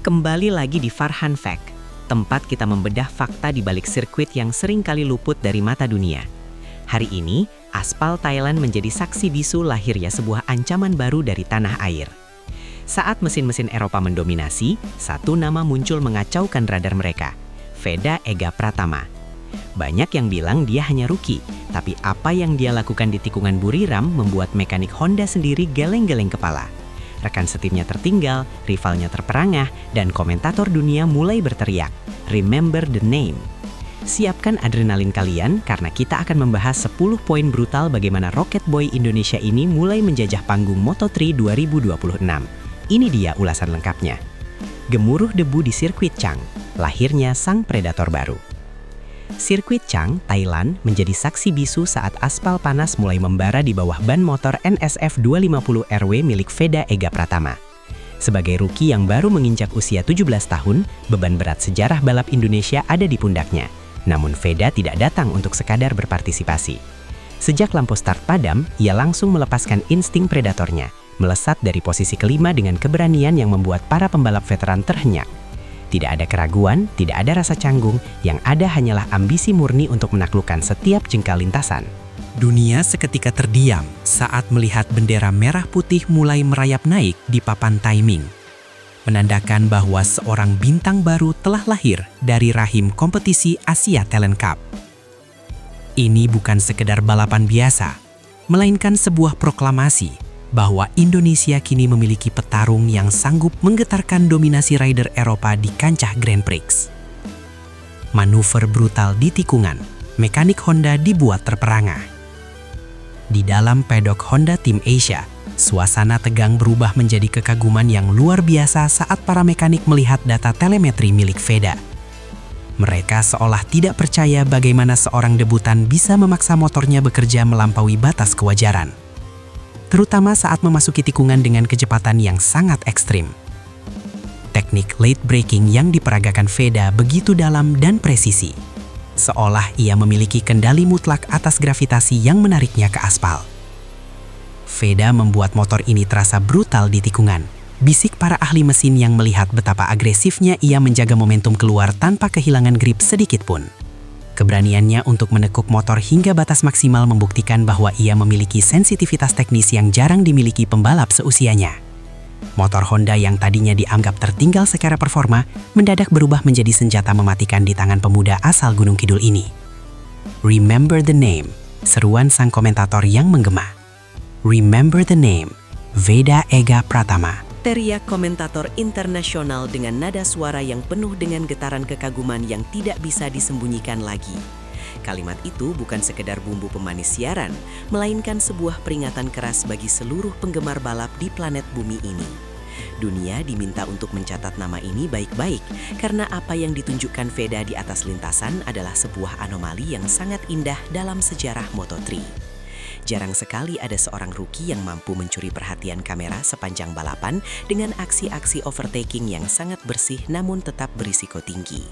Kembali lagi di Farhan Fact, tempat kita membedah fakta di balik sirkuit yang sering kali luput dari mata dunia. Hari ini, aspal Thailand menjadi saksi bisu lahirnya sebuah ancaman baru dari tanah air. Saat mesin-mesin Eropa mendominasi, satu nama muncul mengacaukan radar mereka, Veda Ega Pratama. Banyak yang bilang dia hanya rookie, tapi apa yang dia lakukan di tikungan Buriram membuat mekanik Honda sendiri geleng-geleng kepala. Rekan setimnya tertinggal, rivalnya terperangah, dan komentator dunia mulai berteriak, "Remember the name." Siapkan adrenalin kalian karena kita akan membahas 10 poin brutal bagaimana Rocket Boy Indonesia ini mulai menjajah panggung Moto3 2026. Ini dia ulasan lengkapnya. Gemuruh debu di sirkuit Chang, lahirnya sang predator baru. Sirkuit Chang, Thailand menjadi saksi bisu saat aspal panas mulai membara di bawah ban motor NSF 250 RW milik Veda Ega Pratama. Sebagai rookie yang baru menginjak usia 17 tahun, beban berat sejarah balap Indonesia ada di pundaknya. Namun Veda tidak datang untuk sekadar berpartisipasi. Sejak lampu start padam, ia langsung melepaskan insting predatornya, melesat dari posisi kelima dengan keberanian yang membuat para pembalap veteran terhenyak. Tidak ada keraguan, tidak ada rasa canggung, yang ada hanyalah ambisi murni untuk menaklukkan setiap jengkal lintasan. Dunia seketika terdiam saat melihat bendera merah putih mulai merayap naik di papan timing. Menandakan bahwa seorang bintang baru telah lahir dari rahim kompetisi Asia Talent Cup. Ini bukan sekedar balapan biasa, melainkan sebuah proklamasi bahwa Indonesia kini memiliki petarung yang sanggup menggetarkan dominasi rider Eropa di kancah Grand Prix. Manuver brutal di tikungan, mekanik Honda dibuat terperangah. Di dalam pedok Honda Team Asia, suasana tegang berubah menjadi kekaguman yang luar biasa saat para mekanik melihat data telemetri milik Veda. Mereka seolah tidak percaya bagaimana seorang debutan bisa memaksa motornya bekerja melampaui batas kewajaran. Terutama saat memasuki tikungan dengan kecepatan yang sangat ekstrim. Teknik late braking yang diperagakan Veda begitu dalam dan presisi. Seolah ia memiliki kendali mutlak atas gravitasi yang menariknya ke aspal. Veda membuat motor ini terasa brutal di tikungan. Bisik para ahli mesin yang melihat betapa agresifnya ia menjaga momentum keluar tanpa kehilangan grip sedikit pun. Keberaniannya untuk menekuk motor hingga batas maksimal membuktikan bahwa ia memiliki sensitivitas teknis yang jarang dimiliki pembalap seusianya. Motor Honda yang tadinya dianggap tertinggal secara performa, mendadak berubah menjadi senjata mematikan di tangan pemuda asal Gunung Kidul ini. "Remember the name," seruan sang komentator yang menggema. "Remember the name, Veda Ega Pratama." Teriak komentator internasional dengan nada suara yang penuh dengan getaran kekaguman yang tidak bisa disembunyikan lagi. Kalimat itu bukan sekedar bumbu pemanis siaran, melainkan sebuah peringatan keras bagi seluruh penggemar balap di planet bumi ini. Dunia diminta untuk mencatat nama ini baik-baik, karena apa yang ditunjukkan Veda di atas lintasan adalah sebuah anomali yang sangat indah dalam sejarah Moto3. Jarang sekali ada seorang rookie yang mampu mencuri perhatian kamera sepanjang balapan dengan aksi-aksi overtaking yang sangat bersih namun tetap berisiko tinggi.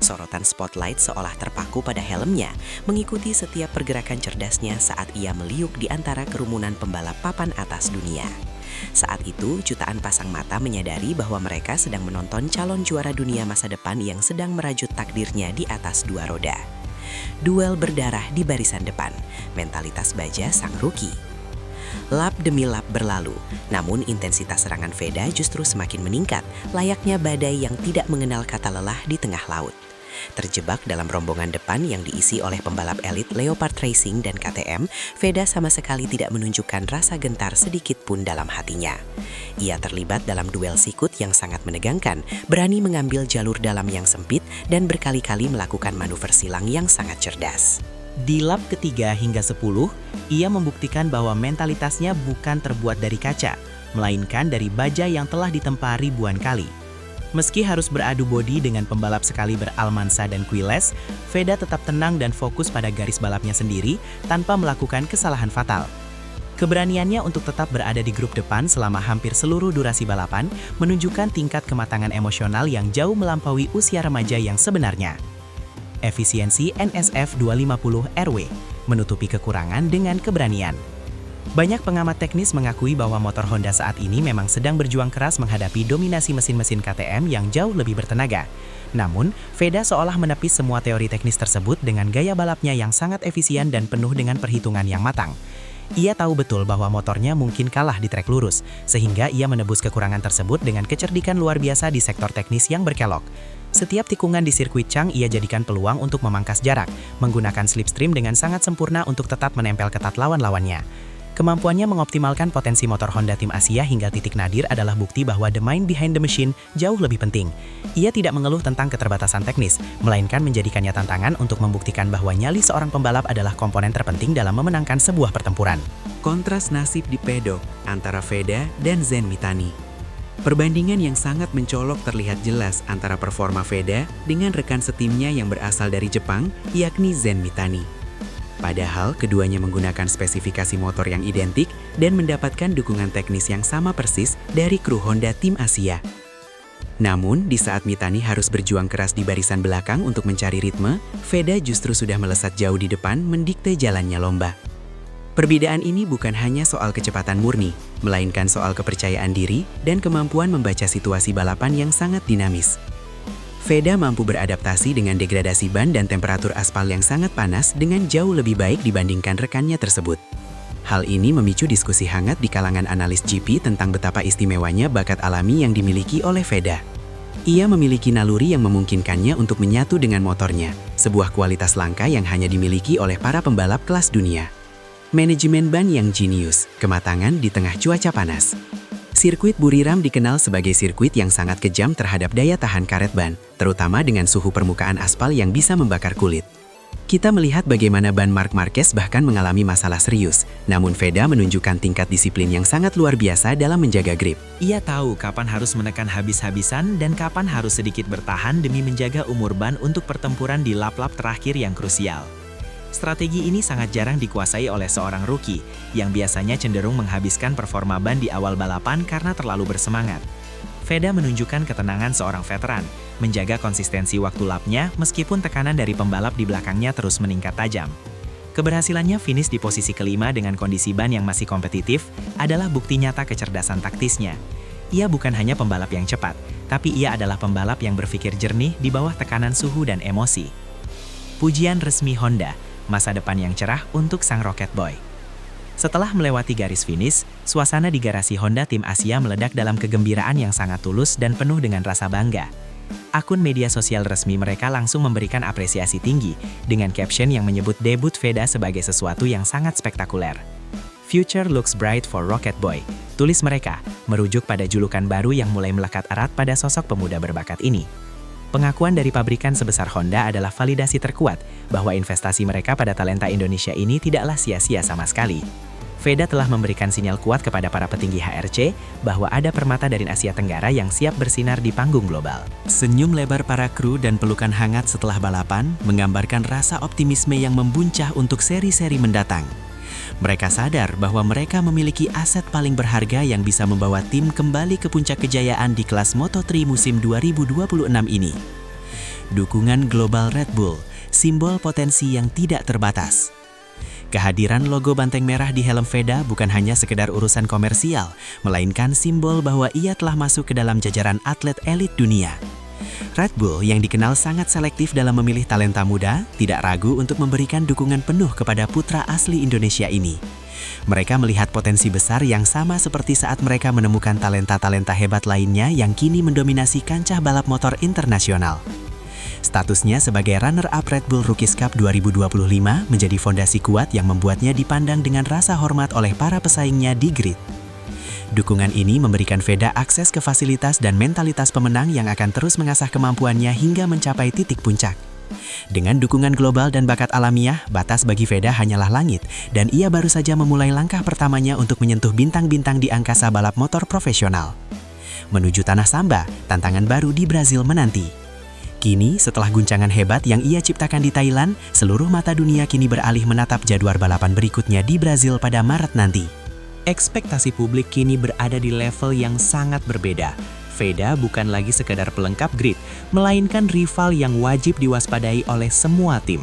Sorotan spotlight seolah terpaku pada helmnya, mengikuti setiap pergerakan cerdasnya saat ia meliuk di antara kerumunan pembalap papan atas dunia. Saat itu, jutaan pasang mata menyadari bahwa mereka sedang menonton calon juara dunia masa depan yang sedang merajut takdirnya di atas dua roda. Duel berdarah di barisan depan, mentalitas baja sang rookie. Lap demi lap berlalu, namun intensitas serangan Veda justru semakin meningkat, layaknya badai yang tidak mengenal kata lelah di tengah laut. Terjebak dalam rombongan depan yang diisi oleh pembalap elit Leopard Racing dan KTM, Veda sama sekali tidak menunjukkan rasa gentar sedikit pun dalam hatinya. Ia terlibat dalam duel sikut yang sangat menegangkan, berani mengambil jalur dalam yang sempit, dan berkali-kali melakukan manuver silang yang sangat cerdas. Di lap ketiga hingga 10, ia membuktikan bahwa mentalitasnya bukan terbuat dari kaca, melainkan dari baja yang telah ditempa ribuan kali. Meski harus beradu bodi dengan pembalap sekaliber Almansa dan Quiles, Veda tetap tenang dan fokus pada garis balapnya sendiri tanpa melakukan kesalahan fatal. Keberaniannya untuk tetap berada di grup depan selama hampir seluruh durasi balapan menunjukkan tingkat kematangan emosional yang jauh melampaui usia remaja yang sebenarnya. Efisiensi NSF 250 RW menutupi kekurangan dengan keberanian. Banyak pengamat teknis mengakui bahwa motor Honda saat ini memang sedang berjuang keras menghadapi dominasi mesin-mesin KTM yang jauh lebih bertenaga. Namun, Veda seolah menepis semua teori teknis tersebut dengan gaya balapnya yang sangat efisien dan penuh dengan perhitungan yang matang. Ia tahu betul bahwa motornya mungkin kalah di trek lurus, sehingga ia menebus kekurangan tersebut dengan kecerdikan luar biasa di sektor teknis yang berkelok. Setiap tikungan di sirkuit Chang ia jadikan peluang untuk memangkas jarak, menggunakan slipstream dengan sangat sempurna untuk tetap menempel ketat lawan-lawannya. Kemampuannya mengoptimalkan potensi motor Honda tim Asia hingga titik nadir adalah bukti bahwa the mind behind the machine jauh lebih penting. Ia tidak mengeluh tentang keterbatasan teknis, melainkan menjadikannya tantangan untuk membuktikan bahwa nyali seorang pembalap adalah komponen terpenting dalam memenangkan sebuah pertempuran. Kontras nasib di pedok antara Veda dan Zen Mitani. Perbandingan yang sangat mencolok terlihat jelas antara performa Veda dengan rekan setimnya yang berasal dari Jepang, yakni Zen Mitani. Padahal keduanya menggunakan spesifikasi motor yang identik dan mendapatkan dukungan teknis yang sama persis dari kru Honda tim Asia. Namun, di saat Mitani harus berjuang keras di barisan belakang untuk mencari ritme, Veda justru sudah melesat jauh di depan mendikte jalannya lomba. Perbedaan ini bukan hanya soal kecepatan murni, melainkan soal kepercayaan diri dan kemampuan membaca situasi balapan yang sangat dinamis. Veda mampu beradaptasi dengan degradasi ban dan temperatur aspal yang sangat panas dengan jauh lebih baik dibandingkan rekannya tersebut. Hal ini memicu diskusi hangat di kalangan analis GP tentang betapa istimewanya bakat alami yang dimiliki oleh Veda. Ia memiliki naluri yang memungkinkannya untuk menyatu dengan motornya, sebuah kualitas langka yang hanya dimiliki oleh para pembalap kelas dunia. Manajemen ban yang jenius, kematangan di tengah cuaca panas. Sirkuit Buriram dikenal sebagai sirkuit yang sangat kejam terhadap daya tahan karet ban, terutama dengan suhu permukaan aspal yang bisa membakar kulit. Kita melihat bagaimana ban Marc Marquez bahkan mengalami masalah serius, namun Veda menunjukkan tingkat disiplin yang sangat luar biasa dalam menjaga grip. Ia tahu kapan harus menekan habis-habisan dan kapan harus sedikit bertahan demi menjaga umur ban untuk pertempuran di lap-lap terakhir yang krusial. Strategi ini sangat jarang dikuasai oleh seorang rookie, yang biasanya cenderung menghabiskan performa ban di awal balapan karena terlalu bersemangat. Veda menunjukkan ketenangan seorang veteran, menjaga konsistensi waktu lapnya meskipun tekanan dari pembalap di belakangnya terus meningkat tajam. Keberhasilannya finish di posisi kelima dengan kondisi ban yang masih kompetitif adalah bukti nyata kecerdasan taktisnya. Ia bukan hanya pembalap yang cepat, tapi ia adalah pembalap yang berpikir jernih di bawah tekanan suhu dan emosi. Pujian resmi Honda, masa depan yang cerah untuk sang Rocket Boy. Setelah melewati garis finish, suasana di garasi Honda tim Asia meledak dalam kegembiraan yang sangat tulus dan penuh dengan rasa bangga. Akun media sosial resmi mereka langsung memberikan apresiasi tinggi dengan caption yang menyebut debut Veda sebagai sesuatu yang sangat spektakuler. Future looks bright for Rocket Boy, tulis mereka, merujuk pada julukan baru yang mulai melekat erat pada sosok pemuda berbakat ini. Pengakuan dari pabrikan sebesar Honda adalah validasi terkuat bahwa investasi mereka pada talenta Indonesia ini tidaklah sia-sia sama sekali. Veda telah memberikan sinyal kuat kepada para petinggi HRC bahwa ada permata dari Asia Tenggara yang siap bersinar di panggung global. Senyum lebar para kru dan pelukan hangat setelah balapan menggambarkan rasa optimisme yang membuncah untuk seri-seri mendatang. Mereka sadar bahwa mereka memiliki aset paling berharga yang bisa membawa tim kembali ke puncak kejayaan di kelas Moto3 musim 2026 ini. Dukungan global Red Bull, simbol potensi yang tidak terbatas. Kehadiran logo banteng merah di helm Veda bukan hanya sekedar urusan komersial, melainkan simbol bahwa ia telah masuk ke dalam jajaran atlet elit dunia. Red Bull yang dikenal sangat selektif dalam memilih talenta muda, tidak ragu untuk memberikan dukungan penuh kepada putra asli Indonesia ini. Mereka melihat potensi besar yang sama seperti saat mereka menemukan talenta-talenta hebat lainnya yang kini mendominasi kancah balap motor internasional. Statusnya sebagai runner-up Red Bull Rookies Cup 2025 menjadi fondasi kuat yang membuatnya dipandang dengan rasa hormat oleh para pesaingnya di grid. Dukungan ini memberikan Veda akses ke fasilitas dan mentalitas pemenang yang akan terus mengasah kemampuannya hingga mencapai titik puncak. Dengan dukungan global dan bakat alamiah, batas bagi Veda hanyalah langit, dan ia baru saja memulai langkah pertamanya untuk menyentuh bintang-bintang di angkasa balap motor profesional. Menuju tanah Samba, tantangan baru di Brazil menanti. Kini, setelah guncangan hebat yang ia ciptakan di Thailand, seluruh mata dunia kini beralih menatap jadwal balapan berikutnya di Brazil pada Maret nanti. Ekspektasi publik kini berada di level yang sangat berbeda. Veda bukan lagi sekedar pelengkap grid, melainkan rival yang wajib diwaspadai oleh semua tim.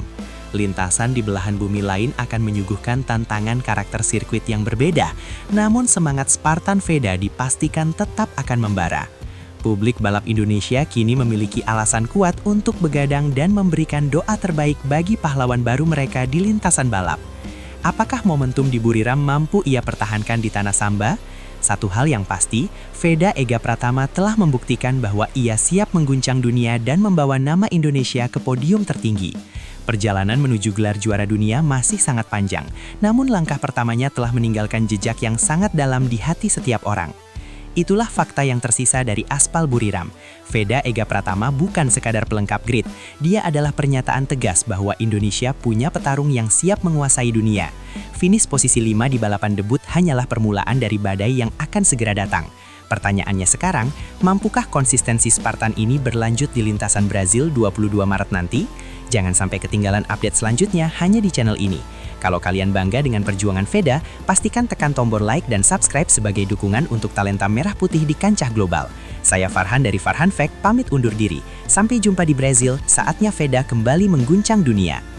Lintasan di belahan bumi lain akan menyuguhkan tantangan karakter sirkuit yang berbeda, namun semangat Spartan Veda dipastikan tetap akan membara. Publik balap Indonesia kini memiliki alasan kuat untuk begadang dan memberikan doa terbaik bagi pahlawan baru mereka di lintasan balap. Apakah momentum di Buriram mampu ia pertahankan di Tanah Samba? Satu hal yang pasti, Veda Ega Pratama telah membuktikan bahwa ia siap mengguncang dunia dan membawa nama Indonesia ke podium tertinggi. Perjalanan menuju gelar juara dunia masih sangat panjang, namun langkah pertamanya telah meninggalkan jejak yang sangat dalam di hati setiap orang. Itulah fakta yang tersisa dari aspal Buriram. Veda Ega Pratama bukan sekadar pelengkap grid, dia adalah pernyataan tegas bahwa Indonesia punya petarung yang siap menguasai dunia. Finish posisi 5 di balapan debut hanyalah permulaan dari badai yang akan segera datang. Pertanyaannya sekarang, mampukah konsistensi Spartan ini berlanjut di lintasan Brazil 22 Maret nanti? Jangan sampai ketinggalan update selanjutnya hanya di channel ini. Kalau kalian bangga dengan perjuangan Veda, pastikan tekan tombol like dan subscribe sebagai dukungan untuk talenta merah putih di kancah global. Saya Farhan dari Farhan Fact pamit undur diri. Sampai jumpa di Brazil, saatnya Veda kembali mengguncang dunia.